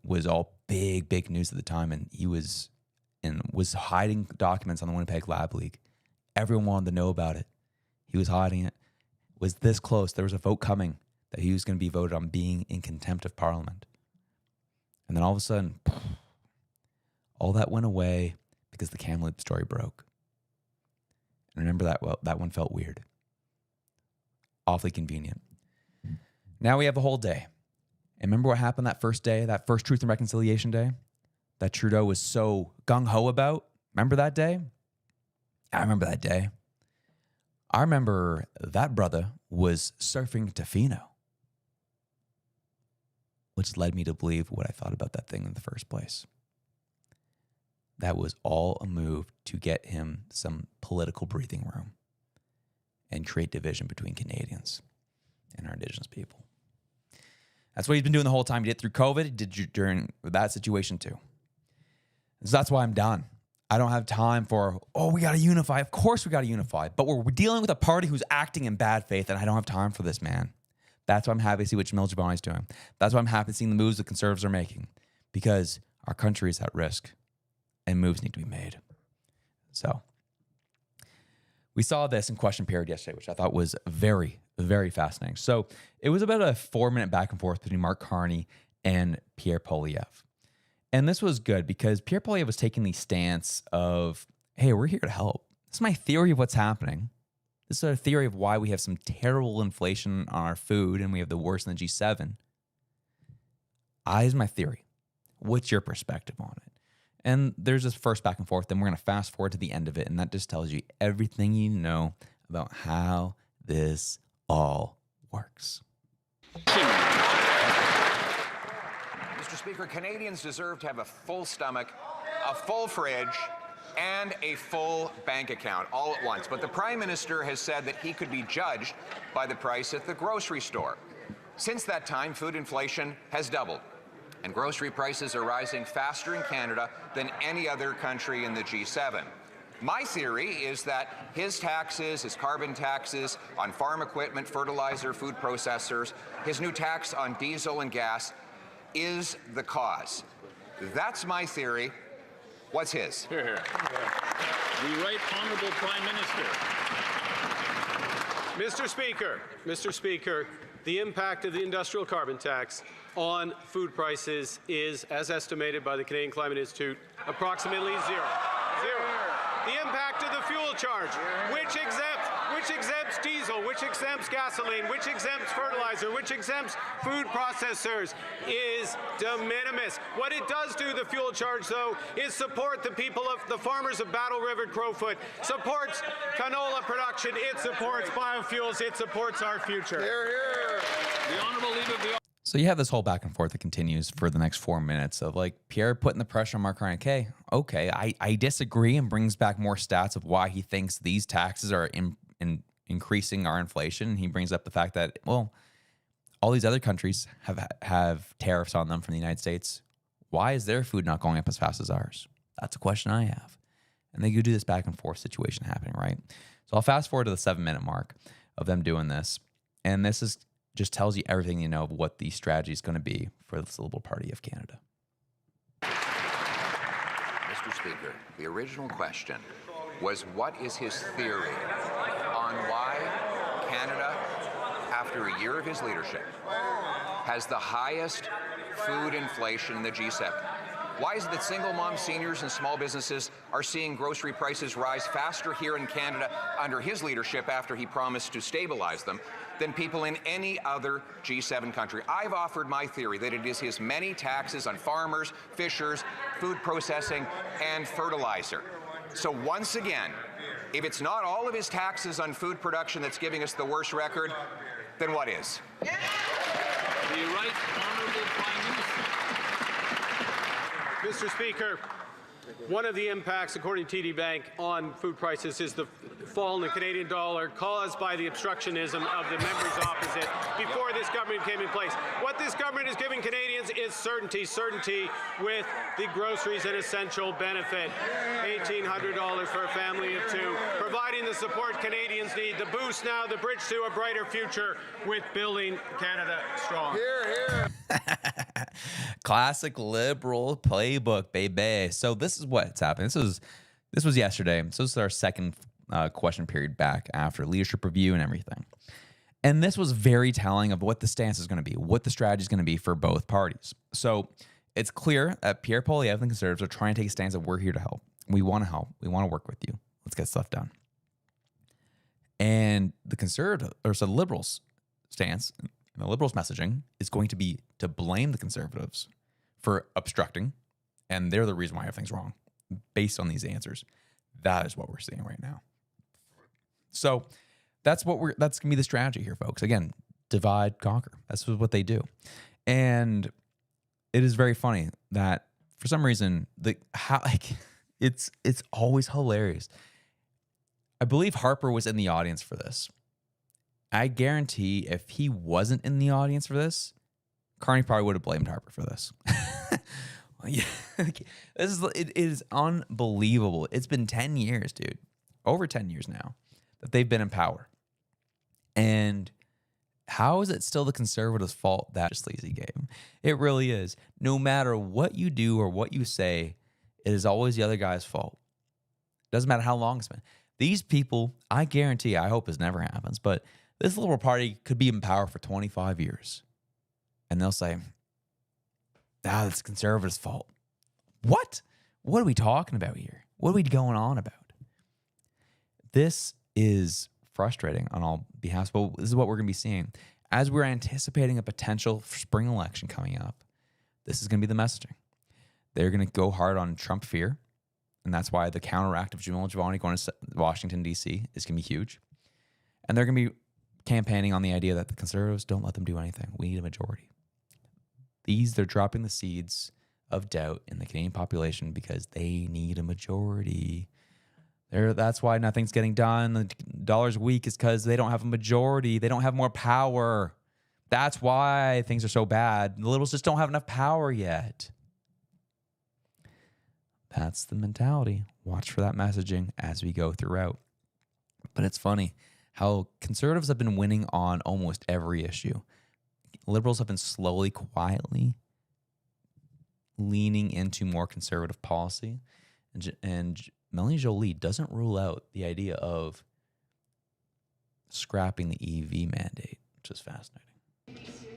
was all big news at the time, and he was hiding documents on the Winnipeg lab leak. Everyone wanted to know about it. He was hiding it. It was this close. There was a vote coming that he was going to be voted on being in contempt of Parliament. And then all of a sudden, all that went away because the Kamloops story broke. And remember that one felt weird. Awfully convenient. Now we have the whole day. And remember what happened that first day, that first Truth and Reconciliation Day that Trudeau was so gung-ho about? Remember that day? I remember that day. I remember that brother was surfing Tofino, which led me to believe what I thought about that thing in the first place. That was all a move to get him some political breathing room and create division between Canadians and our Indigenous people. That's what he's been doing the whole time. He did it through COVID. He did during that situation too. So that's why I'm done. I don't have time for, we got to unify. Of course we got to unify. But we're dealing with a party who's acting in bad faith, and I don't have time for this, man. That's why I'm happy to see what Jamil Jabani's doing. That's why I'm happy seeing the moves the Conservatives are making, because our country is at risk and moves need to be made. So we saw this in question period yesterday, which I thought was very, very fascinating. So it was about a 4-minute back and forth between Mark Carney and Pierre Poilievre. And this was good because Pierre Poilievre was taking the stance of, hey, we're here to help. This is my theory of what's happening. This is a theory of why we have some terrible inflation on our food and we have the worst in the G7. Here's my theory. What's your perspective on it? And there's this first back and forth, then we're going to fast forward to the end of it, and that just tells you everything you know about how this all works. Mr. Speaker, Canadians deserve to have a full stomach, a full fridge, and a full bank account all at once. But the Prime Minister has said that he could be judged by the price at the grocery store. Since that time, food inflation has doubled, and grocery prices are rising faster in Canada than any other country in the G7. My theory is that his taxes, his carbon taxes on farm equipment, fertilizer, food processors, his new tax on diesel and gas is the cause. That's my theory. What's his? Hear, hear. The Right Honourable Prime Minister. Mr. Speaker, the impact of the industrial carbon tax on food prices is, as estimated by the Canadian Climate Institute, approximately zero. The impact of the fuel charge, which exempts diesel, which exempts gasoline, which exempts fertilizer, which exempts food processors, is de minimis. What it does do, the fuel charge, though, is support the people of the farmers of Battle River, Crowfoot, supports canola production, it supports biofuels, it supports our future. Hear, hear. The Honourable Leader of the... So you have this whole back and forth that continues for the next 4 minutes of like Pierre putting the pressure on Mark Carney. Okay, I disagree, and brings back more stats of why he thinks these taxes are increasing our inflation. He brings up the fact that, well, all these other countries have tariffs on them from the United States. Why is their food not going up as fast as ours? That's a question I have. And they could do this back and forth situation happening, right? So I'll fast forward to the 7-minute mark of them doing this. And this is just tells you everything you know of what the strategy is going to be for the Liberal Party of Canada. Mr. Speaker, the original question was, what is his theory on why Canada, after a year of his leadership, has the highest food inflation in the G7? Why is it that single mom, seniors, and small businesses are seeing grocery prices rise faster here in Canada under his leadership after he promised to stabilize them than people in any other G7 country? I've offered my theory that it is his many taxes on farmers, fishers, food processing, and fertilizer. So once again, if it's not all of his taxes on food production that's giving us the worst record, then what is? The Right Honourable Prime Minister. Mr. Speaker, one of the impacts, according to TD Bank, on food prices is the fall in the Canadian dollar caused by the obstructionism of the members opposite before this government came in place. What this government is giving Canadians is certainty with the groceries and essential benefit. $1,800 for a family of two, providing the support Canadians need, the boost now, the bridge to a brighter future with building Canada strong. Here. Classic Liberal playbook, baby. So this is what's happening. This was yesterday. So this is our second question period back after leadership review and everything. And this was very telling of what the stance is going to be, what the strategy is going to be for both parties. So it's clear that Pierre Poilievre and the Conservatives are trying to take a stance that we're here to help. We want to help. We want to work with you. Let's get stuff done. And the Liberals' stance, the Liberals' messaging is going to be to blame the Conservatives for obstructing, and they're the reason why everything's wrong. Based on these answers, that is what we're seeing right now. So that's gonna be the strategy here, folks. Again, divide, conquer. That's what they do, and it is very funny that for some reason it's always hilarious. I believe Harper was in the audience for this. I guarantee if he wasn't in the audience for this, Carney probably would have blamed Harper for this. Yeah, it is unbelievable. It's been 10 years, dude. Over 10 years now that they've been in power. And how is it still the Conservatives' fault that sleazy game? It really is. No matter what you do or what you say, it is always the other guy's fault. Doesn't matter how long it's been. These people, I guarantee, I hope this never happens, but this Liberal Party could be in power for 25 years. And they'll say, it's Conservatives' fault. What? What are we talking about here? What are we going on about? This is frustrating on all behalves, but this is what we're going to be seeing. As we're anticipating a potential spring election coming up, this is going to be the messaging. They're going to go hard on Trump fear, and that's why the counteract of Jamil Jivani going to Washington, D.C. is going to be huge. And they're going to be campaigning on the idea that the Conservatives don't let them do anything. We need a majority. They're dropping the seeds of doubt in the Canadian population because they need a majority. That's why nothing's getting done. The dollar's weak is because they don't have a majority. They don't have more power. That's why things are so bad. The Liberals just don't have enough power yet. That's the mentality. Watch for that messaging as we go throughout. But it's funny how Conservatives have been winning on almost every issue. Liberals have been slowly, quietly leaning into more conservative policy. And Melanie Joly doesn't rule out the idea of scrapping the EV mandate, which is fascinating.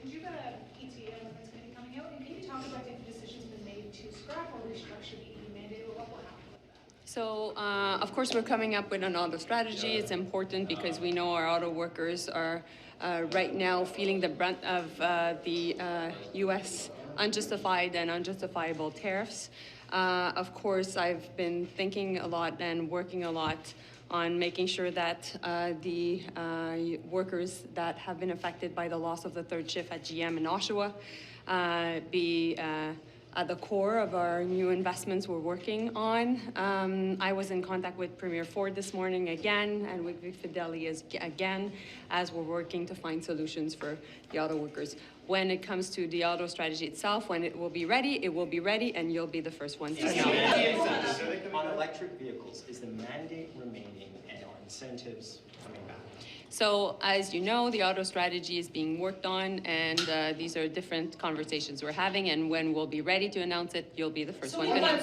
You've got a PTO that's going to be coming out. Can you talk about if a decision's been made to scrap or restructure the EV mandate, or what will happen with that? So, of course, we're coming up with another strategy. It's important because we know our auto workers are right now feeling the brunt of the U.S. unjustified and unjustifiable tariffs. Of course, I've been thinking a lot and working a lot on making sure that the workers that have been affected by the loss of the third shift at GM in Oshawa be at the core of our new investments we're working on. I was in contact with Premier Ford this morning again, and with Vic Fideli again, as we're working to find solutions for the auto workers. When it comes to the auto strategy itself, when it will be ready, and you'll be the first one to know. On electric vehicles, is the mandate remaining and are incentives coming back? So, as you know, the auto strategy is being worked on, and these are different conversations we're having, and when we'll be ready to announce it, you'll be the first one to know.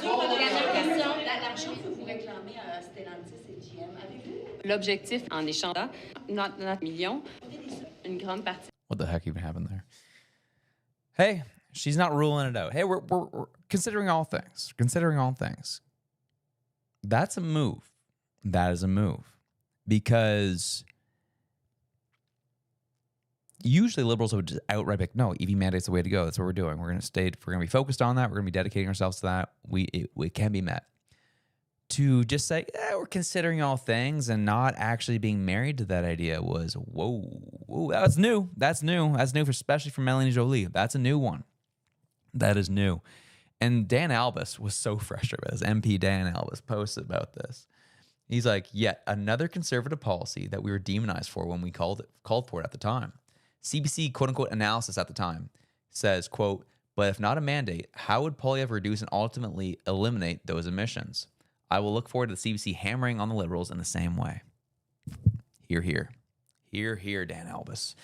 L'objectif en échange, not million, une grande partie. What the heck even happened there? Hey, she's not ruling it out. Hey, we're considering all things. Considering all things. That's a move. That is a move. Because usually liberals would just outright be like, no, EV mandate's the way to go. That's what we're doing. We're going to be focused on that. We're going to be dedicating ourselves to that. It can be met. To just say, we're considering all things and not actually being married to that idea was, whoa, that's new. That's new, especially for Melanie Joly. That's a new one. That is new. And Dan Albus was so frustrated with this. MP Dan Albus posted about this. He's like, yet another conservative policy that we were demonized for when we called for it at the time. CBC quote-unquote analysis at the time says, quote, but if not a mandate, how would Poilievre reduce and ultimately eliminate those emissions? I will look forward to the CBC hammering on the Liberals in the same way. Hear, hear. Hear, hear, Dan Albus.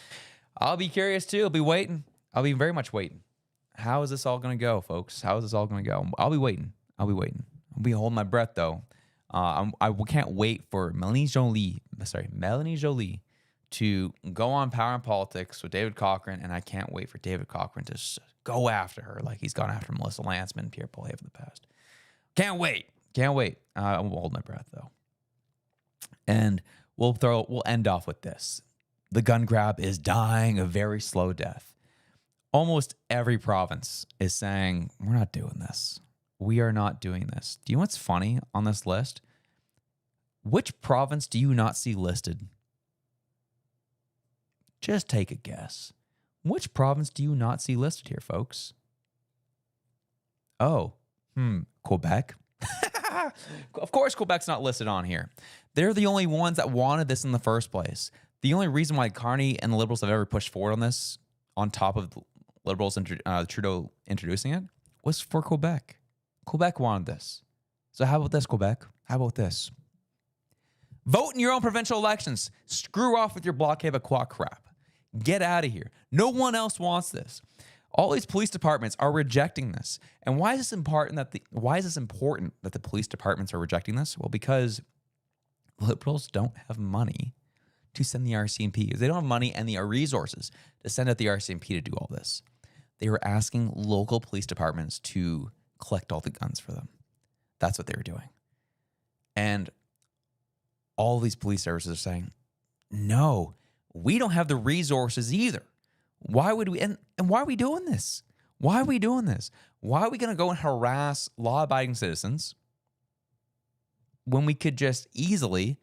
I'll be curious too. I'll be waiting. I'll be very much waiting. How is this all going to go, folks? How is this all going to go? I'll be waiting. I'll be holding my breath, though. I can't wait for Melanie Joly to go on Power and Politics with David Cochrane, and I can't wait for David Cochrane to go after her like he's gone after Melissa Lantsman and Pierre Poilievre in the past. Can't wait. Can't wait. I won't hold my breath, though. And we'll end off with this. The gun grab is dying a very slow death. Almost every province is saying, we're not doing this. We are not doing this. Do you know what's funny on this list? Which province do you not see listed? Just take a guess. Which province do you not see listed here, folks? Oh, Quebec? Of course Quebec's not listed on here. They're the only ones that wanted this in the first place. The only reason why Carney and the Liberals have ever pushed forward on this, on top of the Liberals and Trudeau introducing it, was for Quebec. Quebec wanted this. So how about this, Quebec? How about this? Vote in your own provincial elections. Screw off with your blockade of quack crap. Get out of here. No one else wants this. All these police departments are rejecting this. And why is this important that the police departments are rejecting this? Well, because Liberals don't have money to send the RCMP. They don't have money and the resources to send out the RCMP to do all this. They were asking local police departments to collect all the guns for them. That's what they were doing. And all these police services are saying, no, we don't have the resources either. Why would we? And why are we doing this? Why are we doing this? Why are we going to go and harass law-abiding citizens when we could just easily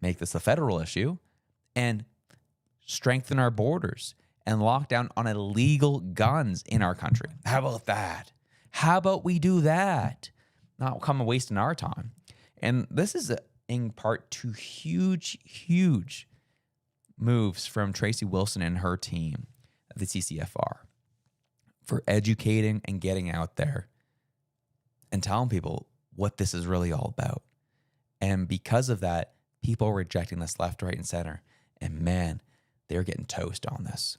make this a federal issue and strengthen our borders and lock down on illegal guns in our country? How about that? How about we do that? Not come and wasting our time. And this is in part to huge moves from Tracy Wilson and her team at the CCFR for educating and getting out there and telling people what this is really all about. And because of that, people are rejecting this left, right, and center. And man, they're getting toast on this.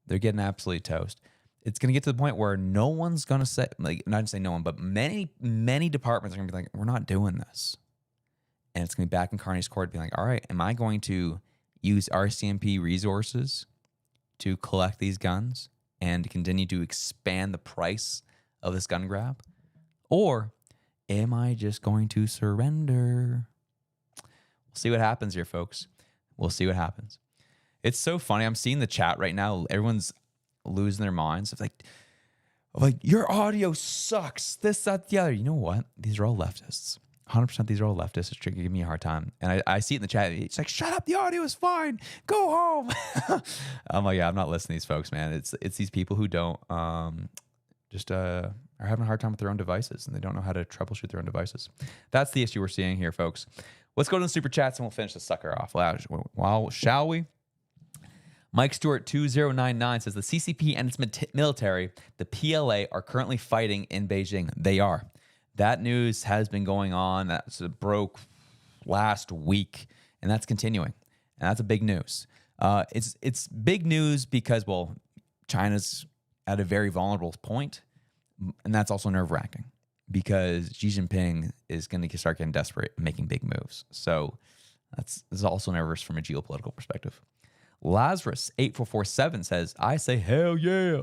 They're getting absolutely toast. It's going to get to the point where no one's going to say, like, not to say no one, but many departments are going to be like, we're not doing this. And it's going to be back in Carney's court being like, all right, am I going to use RCMP resources to collect these guns and continue to expand the price of this gun grab? Or am I just going to surrender? We'll see what happens here, folks. We'll see what happens. It's so funny. I'm seeing the chat right now. Everyone's losing their minds. It's like, your audio sucks. This, that, the other. You know what? These are all leftists. 100% these are all leftists. It's giving me a hard time. And I see it in the chat. It's like, shut up. The audio is fine. Go home. I'm like, yeah, I'm not listening to these folks, man. It's these people who don't are having a hard time with their own devices and they don't know how to troubleshoot their own devices. That's the issue we're seeing here, folks. Let's go to the super chats and we'll finish the sucker off. Well, shall we? Mike Stewart 2099 says the CCP and its military, the PLA, are currently fighting in Beijing. They are. That news has been going on. That broke last week, and that's continuing. And that's a big news. It's big news because, well, China's at a very vulnerable point, and that's also nerve-wracking because Xi Jinping is going to start getting desperate and making big moves. So this is also nervous from a geopolitical perspective. Lazarus 8447 says, I say hell yeah.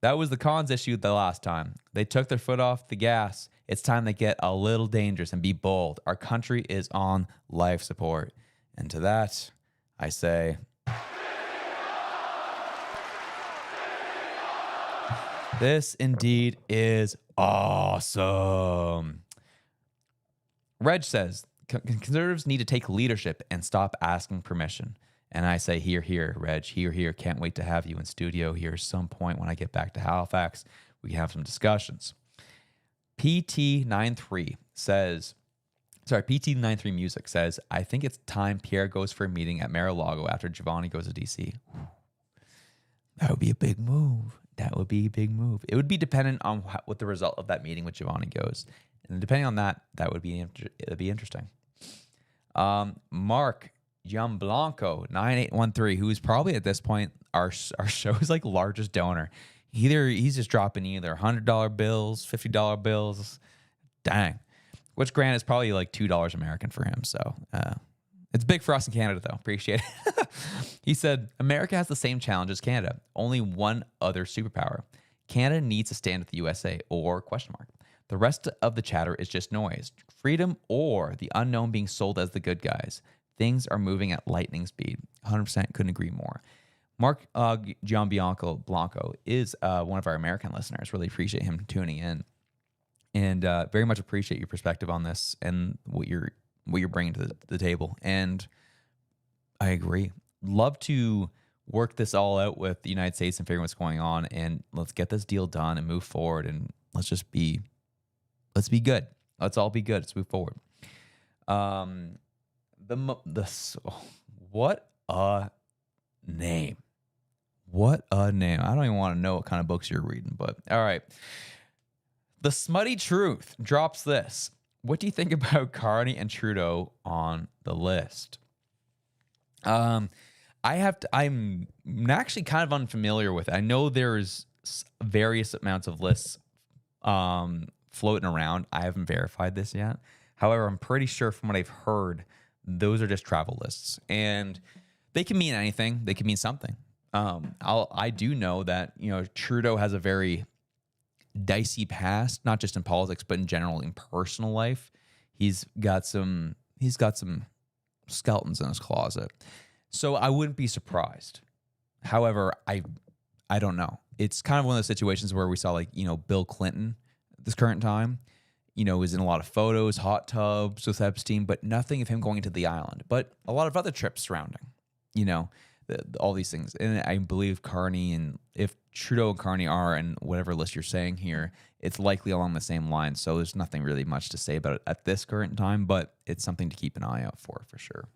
That was the cons issue the last time. They took their foot off the gas. It's time to get a little dangerous and be bold. Our country is on life support. And to that, I say, this indeed is awesome. Reg says, conservatives need to take leadership and stop asking permission. And I say, hear, hear, Reg, hear, hear. Can't wait to have you in studio here some point when I get back to Halifax. We can have some discussions. PT93 Music says, I think it's time Pierre goes for a meeting at Mar-a-Lago after Giovanni goes to DC. That would be a big move. It would be dependent on what the result of that meeting with Giovanni goes. And depending on that, it'd be interesting. Mark Gianblanco 9813, who is probably at this point our show's like largest donor. He's just dropping either $100 bills, $50 bills. Dang. Which grant is probably like $2 American for him. So it's big for us in Canada, though. Appreciate it. He said, America has the same challenge as Canada. Only one other superpower. Canada needs to stand with the USA or ? The rest of the chatter is just noise. Freedom or the unknown being sold as the good guys. Things are moving at lightning speed. 100% couldn't agree more. Mark Gianblanco is one of our American listeners. Really appreciate him tuning in. And very much appreciate your perspective on this and what you're bringing to the table. And I agree. Love to work this all out with the United States and figure what's going on. And let's get this deal done and move forward. And let's be good. Let's all be good. Let's move forward. What a name. What a name. I don't even want to know what kind of books you're reading, but all right. The Smutty Truth drops this. What do you think about Carney and Trudeau on the list? I'm actually kind of unfamiliar with it. I know there's various amounts of lists floating around. I haven't verified this yet. However, I'm pretty sure from what I've heard, those are just travel lists, and they can mean anything. They can mean something. I do know that Trudeau has a very dicey past, not just in politics, but in general in personal life. He's got some skeletons in his closet, so I wouldn't be surprised. However, I don't know. It's kind of one of those situations where we saw Bill Clinton at this current time. Was in a lot of photos, hot tubs with Epstein, but nothing of him going to the island. But a lot of other trips surrounding, all these things. And I believe Carney, and if Trudeau and Carney are in whatever list you're saying here, it's likely along the same lines. So there's nothing really much to say about it at this current time, but it's something to keep an eye out for sure.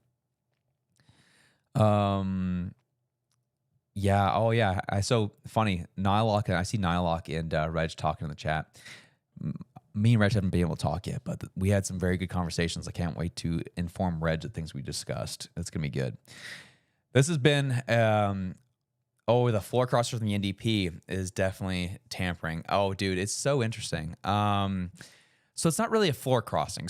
Yeah. Oh yeah. So funny. Nylock. I see Nylock and Reg talking in the chat. Me and Reg haven't been able to talk yet, but we had some very good conversations. I can't wait to inform Reg of things we discussed. It's going to be good. This has been, the floor crosser from the NDP is definitely tampering. Oh, dude, it's so interesting. So it's not really a floor crossing.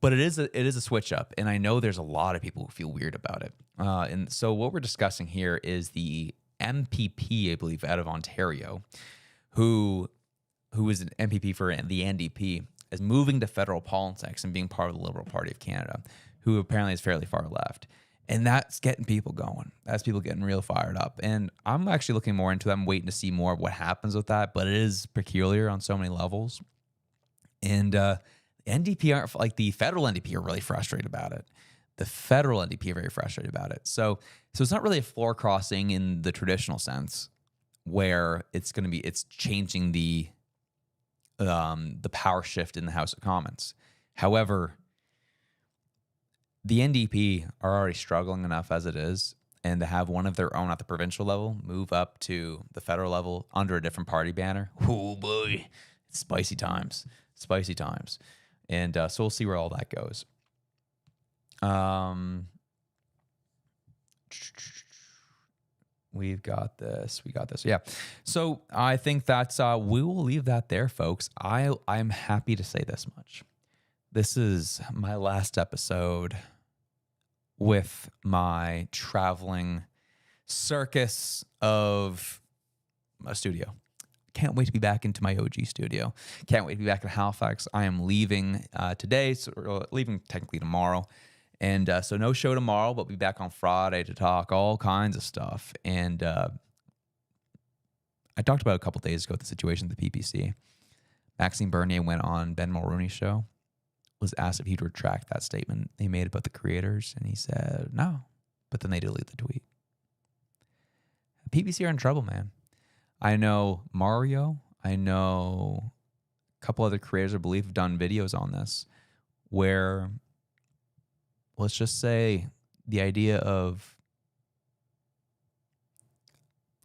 But it is a switch up. And I know there's a lot of people who feel weird about it. And so what we're discussing here is the MPP, I believe, out of Ontario, who is an MPP for the NDP, is moving to federal politics and being part of the Liberal Party of Canada, who apparently is fairly far left. And that's getting people going. That's people getting real fired up. And I'm actually looking more into that. I'm waiting to see more of what happens with that, but it is peculiar on so many levels. And NDP aren't, the federal NDP are really frustrated about it. The federal NDP are very frustrated about it. So it's not really a floor crossing in the traditional sense, where it's changing the power shift in the House of Commons. However, the NDP are already struggling enough as it is. and to have one of their own at the provincial level move up to the federal level under a different party banner. Oh boy, it's spicy times. And so we'll see where all that goes. We got this. Yeah. So I think that's, we will leave that there, folks. I'm happy to say this much. This is my last episode with my traveling circus of a studio. Can't wait to be back into my OG studio. Can't wait to be back in Halifax. I am leaving today, so leaving technically tomorrow. And so no show tomorrow, but we'll be back on Friday to talk all kinds of stuff. And I talked about a couple days ago the situation at the PPC. Maxime Bernier went on Ben Mulroney's show, was asked if he'd retract that statement they made about the creators, and he said no. But then they deleted the tweet. PPC are in trouble, man. I know Mario. I know a couple other creators, I believe, have done videos on this where, let's just say, the idea of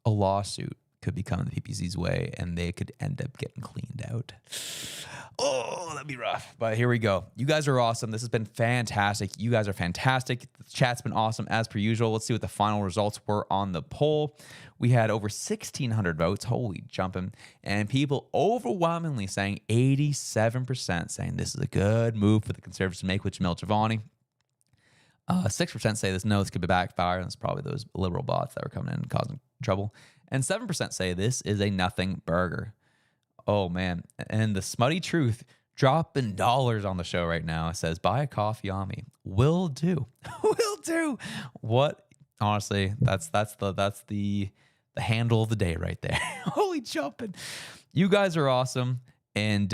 a lawsuit could be coming the PPC's way and they could end up getting cleaned out. Oh, that'd be rough. But here we go. You guys are awesome. This has been fantastic. You guys are fantastic. The chat's been awesome as per usual. Let's see what the final results were on the poll. We had over 1,600 votes. Holy jumping. And people overwhelmingly saying 87% saying this is a good move for the Conservatives to make with Jamil Giovanni. 6% say this could be backfire. That's probably those liberal bots that were coming in and causing trouble. And 7% say this is a nothing burger. Oh, man. And the smutty truth dropping dollars on the show right now. It says, buy a coffee on me. Will do. Will do. What? Honestly, that's the handle of the day right there. Holy jumping. You guys are awesome. And